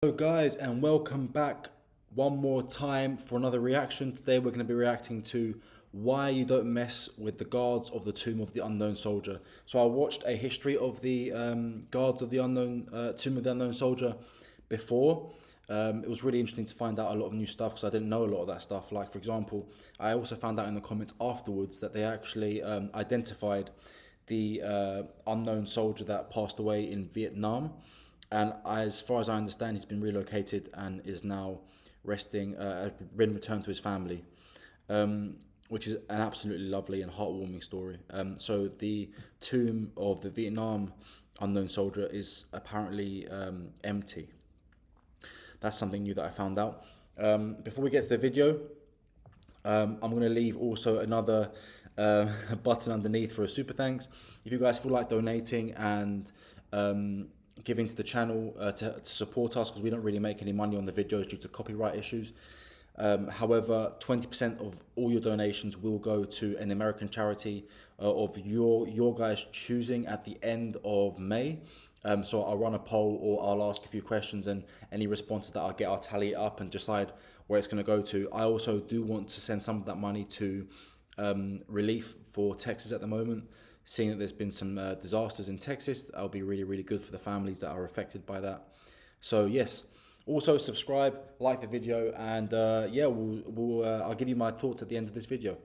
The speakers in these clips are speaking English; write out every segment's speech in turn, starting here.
Hello guys, and welcome back one more time for another reaction. Today we're going to be reacting to why you don't mess with the guards of the Tomb of the Unknown Soldier. So I watched a history of the guards of the Tomb of the Unknown Soldier before. It was really interesting to find out a lot of new stuff because I didn't know a lot of that stuff. Like, for example, I also found out in the comments afterwards that they actually identified the unknown soldier that passed away in Vietnam. And as far as I understand, he's been relocated and is now been returned to his family, which is an absolutely lovely and heartwarming story. So the tomb of the Vietnam unknown soldier is apparently empty. That's something new that I found out. Before we get to the video, I'm going to leave also another button underneath for a super thanks. If you guys feel like donating and giving to the channel to support us, because we don't really make any money on the videos due to copyright issues. However, 20% of all your donations will go to an American charity of your guys choosing at the end of May. So I'll run a poll, or I'll ask a few questions, and any responses that I get, I'll tally it up and decide where it's going to go to. I also do want to send some of that money to relief for Texas at the moment. Seeing that there's been some disasters in Texas, that'll be really, really good for the families that are affected by that. So yes, also subscribe, like the video, and yeah, I'll give you my thoughts at the end of this video.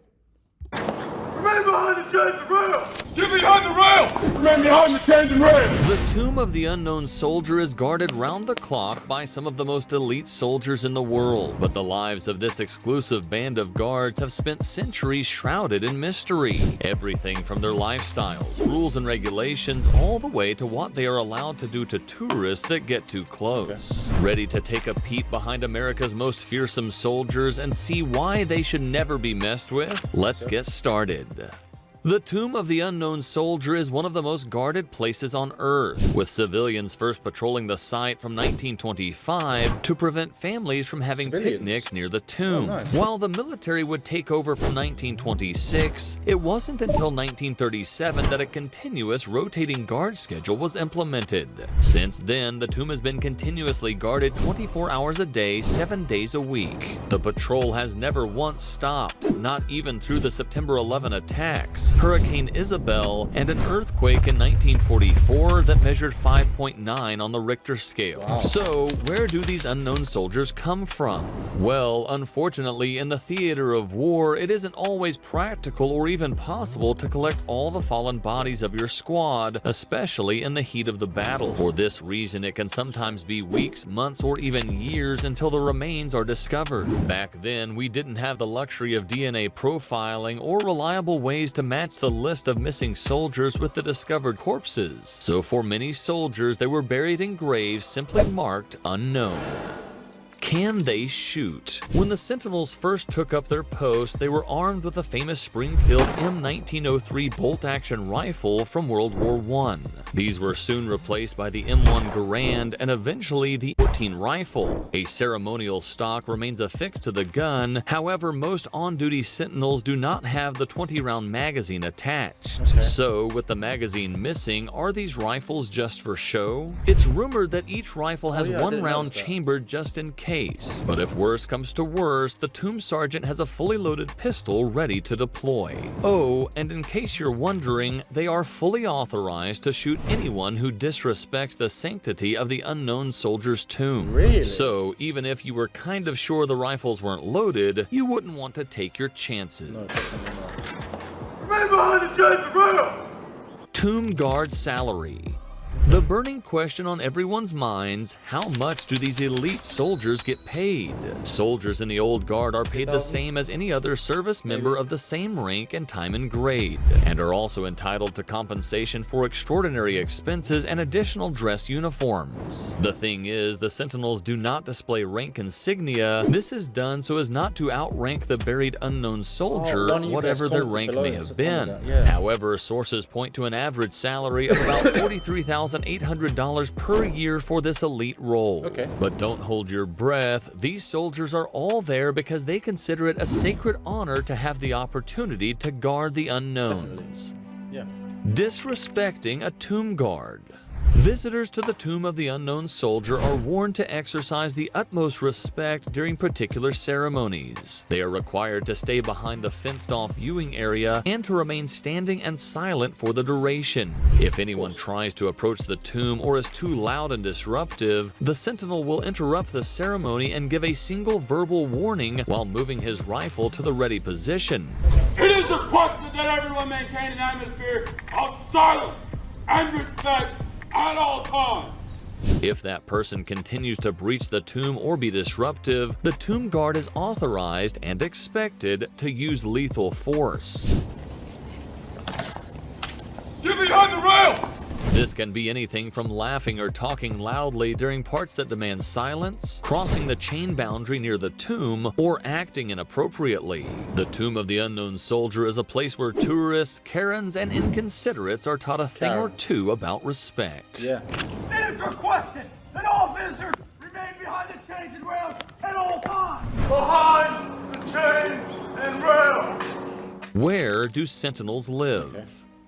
Remain behind the chains and rails! Get behind the rails! Remain behind the chains and rails! The Tomb of the Unknown Soldier is guarded round the clock by some of the most elite soldiers in the world, but the lives of this exclusive band of guards have spent centuries shrouded in mystery. Everything from their lifestyles, rules and regulations, all the way to what they are allowed to do to tourists that get too close. Okay. Ready to take a peek behind America's most fearsome soldiers and see why they should never be messed with? Let's get started. The Tomb of the Unknown Soldier is one of the most guarded places on Earth, with civilians first patrolling the site from 1925 to prevent families from having picnics near the tomb. Oh, nice. While the military would take over from 1926, it wasn't until 1937 that a continuous rotating guard schedule was implemented. Since then, the tomb has been continuously guarded 24 hours a day, 7 days a week. The patrol has never once stopped, not even through the September 11 attacks, Hurricane Isabel, and an earthquake in 1944 that measured 5.9 on the Richter scale. Wow. So, where do these unknown soldiers come from? Well, unfortunately, in the theater of war, it isn't always practical or even possible to collect all the fallen bodies of your squad, especially in the heat of the battle. For this reason, it can sometimes be weeks, months, or even years until the remains are discovered. Back then, we didn't have the luxury of DNA profiling or reliable ways to match the list of missing soldiers with the discovered corpses. So for many soldiers, they were buried in graves simply marked unknown. Can they shoot? When the Sentinels first took up their post, they were armed with the famous Springfield M1903 bolt-action rifle from World War I. These were soon replaced by the M1 Garand and eventually the 14 rifle. A ceremonial stock remains affixed to the gun, however most on-duty Sentinels do not have the 20-round magazine attached. Okay. So, with the magazine missing, are these rifles just for show? It's rumored that each rifle has one round chambered just in case. But if worse comes to worse, the tomb sergeant has a fully loaded pistol ready to deploy. Oh, and in case you're wondering, they are fully authorized to shoot anyone who disrespects the sanctity of the unknown soldier's tomb. Really? So, even if you were kind of sure the rifles weren't loaded, you wouldn't want to take your chances. No, remain behind the chains and rails! Tomb guard salary. The burning question on everyone's minds, how much do these elite soldiers get paid? Soldiers in the old guard are paid the same as any other service member of the same rank and time and grade, and are also entitled to compensation for extraordinary expenses and additional dress uniforms. The thing is, the Sentinels do not display rank insignia. This is done so as not to outrank the buried unknown soldier, whatever their rank may have been. However, sources point to an average salary of about $43,800 per year for this elite role. Okay. But don't hold your breath. These soldiers are all there because they consider it a sacred honor to have the opportunity to guard the unknowns. Yeah. Disrespecting a tomb guard. Visitors to the Tomb of the Unknown Soldier are warned to exercise the utmost respect during particular ceremonies. They are required to stay behind the fenced-off viewing area and to remain standing and silent for the duration. If anyone tries to approach the tomb or is too loud and disruptive, the sentinel will interrupt the ceremony and give a single verbal warning while moving his rifle to the ready position. It is requested that everyone maintain an atmosphere of silence and respect at all times. If that person continues to breach the tomb or be disruptive, the tomb guard is authorized and expected to use lethal force. Get behind the rail! This can be anything from laughing or talking loudly during parts that demand silence, crossing the chain boundary near the tomb, or acting inappropriately. The Tomb of the Unknown Soldier is a place where tourists, Karens, and inconsiderates are taught a thing or two about respect. Yeah. It is requested that all visitors remain behind the chains and rails at all times. Behind the chains and rails. Where do sentinels live? Okay.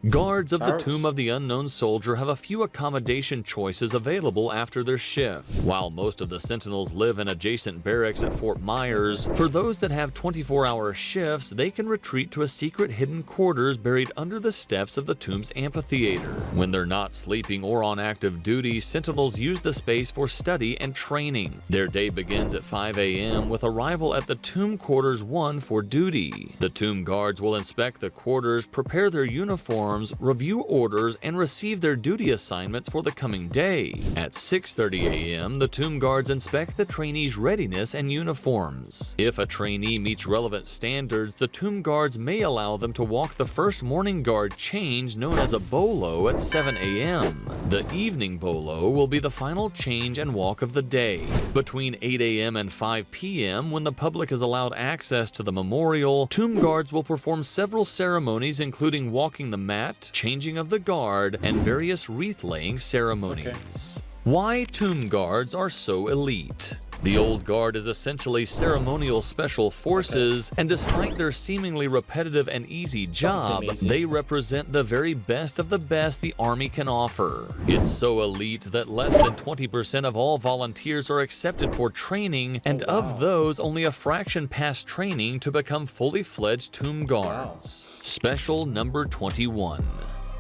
Guards of the Barracks. Tomb of the Unknown Soldier have a few accommodation choices available after their shift. While most of the sentinels live in adjacent barracks at Fort Myers, for those that have 24-hour shifts, they can retreat to a secret hidden quarters buried under the steps of the tomb's amphitheater. When they're not sleeping or on active duty, sentinels use the space for study and training. Their day begins at 5 a.m. with arrival at the Tomb Quarters 1 for duty. The tomb guards will inspect the quarters, prepare their uniforms, review orders, and receive their duty assignments for the coming day. At 6:30 a.m., the tomb guards inspect the trainees' readiness and uniforms. If a trainee meets relevant standards, the tomb guards may allow them to walk the first morning guard change known as a bolo at 7 a.m. The evening bolo will be the final change and walk of the day. Between 8 a.m. and 5 p.m., when the public is allowed access to the memorial, tomb guards will perform several ceremonies including walking the mat, changing of the guard, and various wreath-laying ceremonies. Why tomb guards are so elite? The Old Guard is essentially ceremonial special forces, and despite their seemingly repetitive and easy job, they represent the very best of the best the Army can offer. It's so elite that less than 20% of all volunteers are accepted for training, and of those, only a fraction pass training to become fully fledged tomb guards. Special number 21.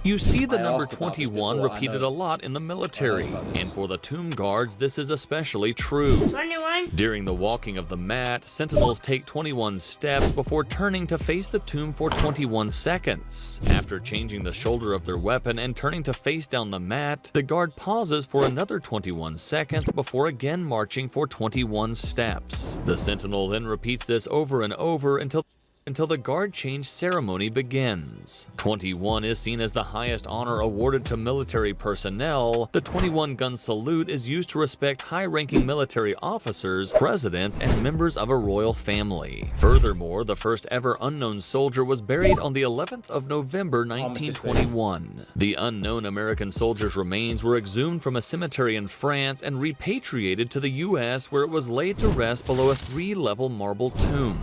You see the number 21 repeated a lot in the military, and for the tomb guards, this is especially true. 21. During the walking of the mat, sentinels take 21 steps before turning to face the tomb for 21 seconds. After changing the shoulder of their weapon and turning to face down the mat, the guard pauses for another 21 seconds before again marching for 21 steps. The sentinel then repeats this over and over until the guard change ceremony begins. 21 is seen as the highest honor awarded to military personnel. The 21-gun salute is used to respect high-ranking military officers, presidents, and members of a royal family. Furthermore, the first ever unknown soldier was buried on the 11th of November 1921. The unknown American soldier's remains were exhumed from a cemetery in France and repatriated to the U.S., where it was laid to rest below a 3-level marble tomb.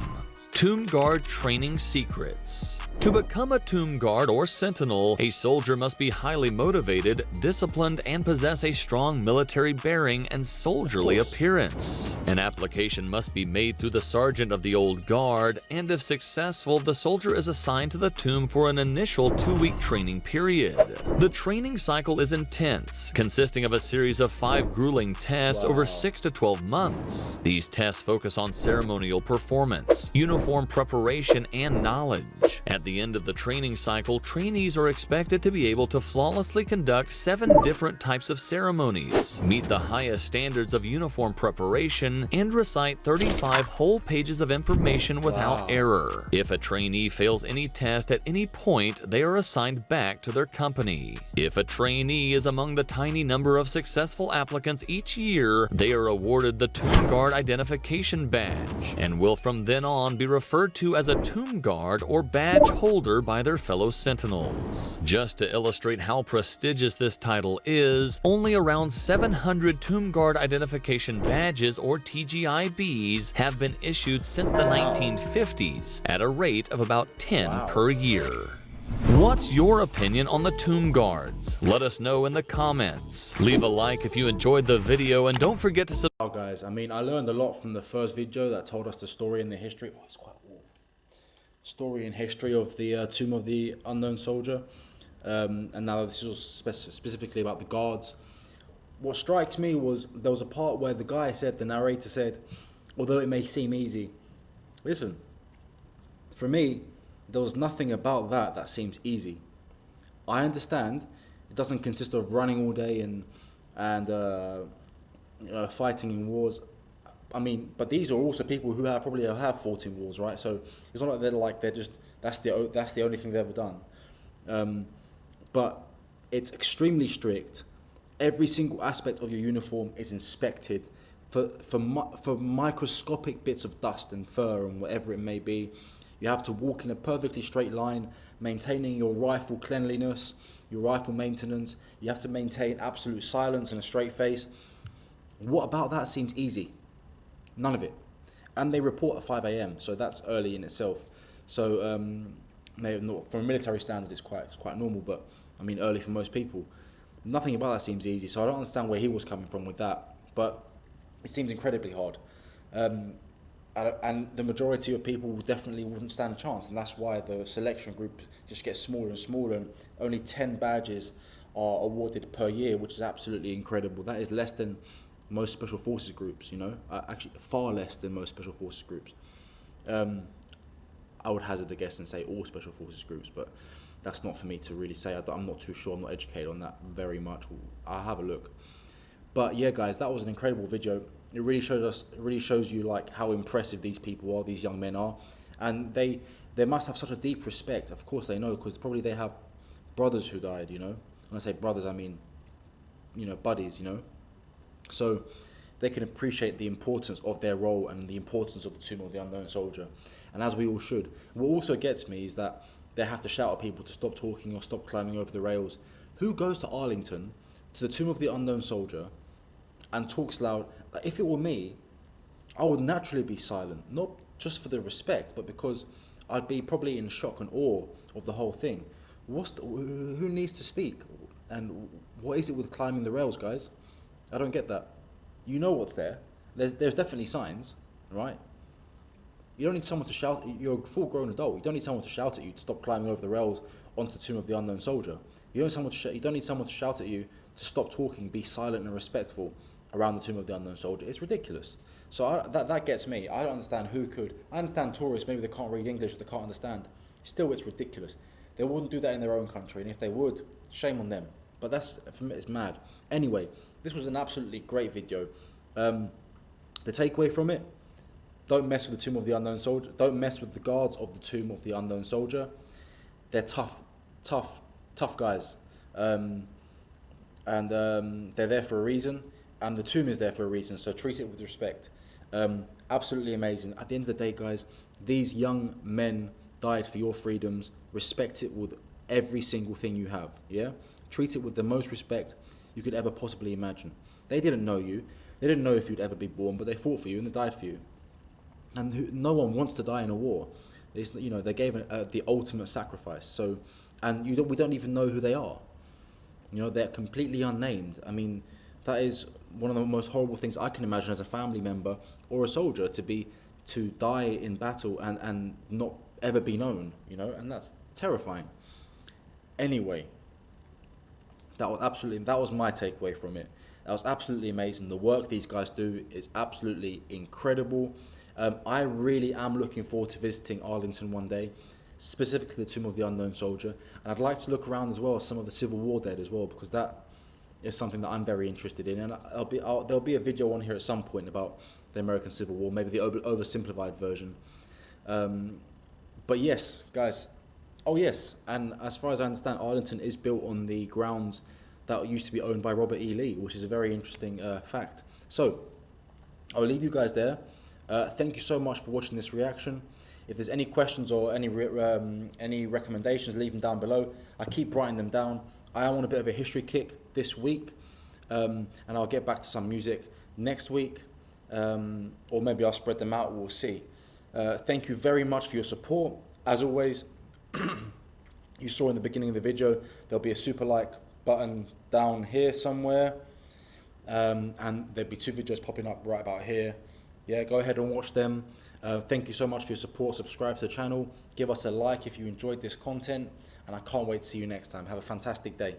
Tomb Guard Training Secrets. To become a tomb guard or sentinel, a soldier must be highly motivated, disciplined, and possess a strong military bearing and soldierly appearance. An application must be made through the sergeant of the Old Guard, and if successful, the soldier is assigned to the tomb for an initial 2-week training period. The training cycle is intense, consisting of a series of 5 grueling tests over 6 to 12 months. These tests focus on ceremonial performance, uniform preparation, and knowledge. At the end of the training cycle, trainees are expected to be able to flawlessly conduct 7 different types of ceremonies, meet the highest standards of uniform preparation, and recite 35 whole pages of information without error. If a trainee fails any test at any point, they are assigned back to their company. If a trainee is among the tiny number of successful applicants each year, they are awarded the Tomb Guard Identification Badge, and will from then on be referred to as a Tomb Guard or badge holder by their fellow sentinels. Just to illustrate how prestigious this title is, only around 700 Tomb Guard Identification Badges or TGIBs have been issued since the 1950s at a rate of about 10 per year. What's your opinion on the tomb guards? Let us know in the comments. Leave a like if you enjoyed the video, and don't forget to subscribe. Oh, guys, I mean, I learned a lot from the first video that told us the story and the history. Oh, it's quite warm. Story and history of the tomb of the unknown soldier. And now this is specifically about the guards. What strikes me was there was a part where the narrator said, although it may seem easy, listen, for me, there was nothing about that seems easy. I understand it doesn't consist of running all day and fighting in wars. I mean, but these are also people who probably have fought in wars, right? So it's not like they're just that's the only thing they've ever done. But it's extremely strict. Every single aspect of your uniform is inspected for microscopic bits of dust and fur and whatever it may be. You have to walk in a perfectly straight line, maintaining your rifle cleanliness, your rifle maintenance. You have to maintain absolute silence and a straight face. What about that seems easy? None of it. And they report at 5 a.m, so that's early in itself. So maybe not, from a military standard, it's quite normal, but I mean early for most people. Nothing about that seems easy, so I don't understand where he was coming from with that, but it seems incredibly hard. And the majority of people definitely wouldn't stand a chance, and that's why the selection group just gets smaller and smaller, and only 10 badges are awarded per year, which is absolutely incredible. That is less than most special forces groups, actually far less than most special forces groups. I would hazard a guess and say all special forces groups, but that's not for me to really say. I'm not too sure. I'm not educated on that very much. I'll have a look. But yeah, guys, that was an incredible video. It really shows you like how impressive these people are, these young men are, and they must have such a deep respect. Of course they know, because probably they have brothers who died. When I say brothers, I mean buddies. So they can appreciate the importance of their role and the importance of the tomb of the unknown soldier, and as we all should. What also gets me is that they have to shout at people to stop talking or stop climbing over the rails. Who goes to Arlington, to the tomb of the unknown soldier, and talks loud? If it were me, I would naturally be silent, not just for the respect, but because I'd be probably in shock and awe of the whole thing. Who needs to speak? And what is it with climbing the rails, guys? I don't get that. You know what's there. There's definitely signs, right? You don't need someone to shout. You're a full-grown adult. You don't need someone to shout at you to stop climbing over the rails onto the tomb of the unknown soldier. You don't need someone to shout at you to stop talking, be silent and respectful around the tomb of the unknown soldier. It's ridiculous. So that gets me. I don't understand who could. I understand tourists, maybe they can't read English or they can't understand. Still, it's ridiculous. They wouldn't do that in their own country, and if they would, shame on them. But that's, for me, it's mad. Anyway, this was an absolutely great video. The takeaway from it: don't mess with the tomb of the unknown soldier. Don't mess with the guards of the tomb of the unknown soldier. They're tough guys, and they're there for a reason. And the tomb is there for a reason, so treat it with respect. Absolutely amazing. At the end of the day, guys, these young men died for your freedoms. Respect it with every single thing you have, yeah? Treat it with the most respect you could ever possibly imagine. They didn't know you. They didn't know if you'd ever be born, but they fought for you and they died for you. And no one wants to die in a war. They gave the ultimate sacrifice. So, and we don't even know who they are. They're completely unnamed. I mean, that is one of the most horrible things I can imagine as a family member or a soldier, to die in battle and not ever be known, and that's terrifying. Anyway, that was my takeaway from it. That was absolutely amazing. The work these guys do is absolutely incredible. I really am looking forward to visiting Arlington one day, specifically the tomb of the unknown soldier, and I'd like to look around as well, some of the Civil War dead as well, because that is something that I'm very interested in, and there'll be a video on here at some point about the American Civil War, maybe the oversimplified version. But yes, guys. Oh yes, and as far as I understand, Arlington is built on the grounds that used to be owned by Robert E. Lee, which is a very interesting fact. So I'll leave you guys there. Thank you so much for watching this reaction. If there's any questions or any recommendations, leave them down below. I keep writing them down. I am on a bit of a history kick this week, and I'll get back to some music next week, or maybe I'll spread them out. We'll see. Thank you very much for your support. As always, you saw in the beginning of the video, there'll be a super like button down here somewhere, and there'll be 2 videos popping up right about here. Yeah, go ahead and watch them. Thank you so much for your support. Subscribe to the channel, give us a like if you enjoyed this content, and I can't wait to see you next time. Have a fantastic day.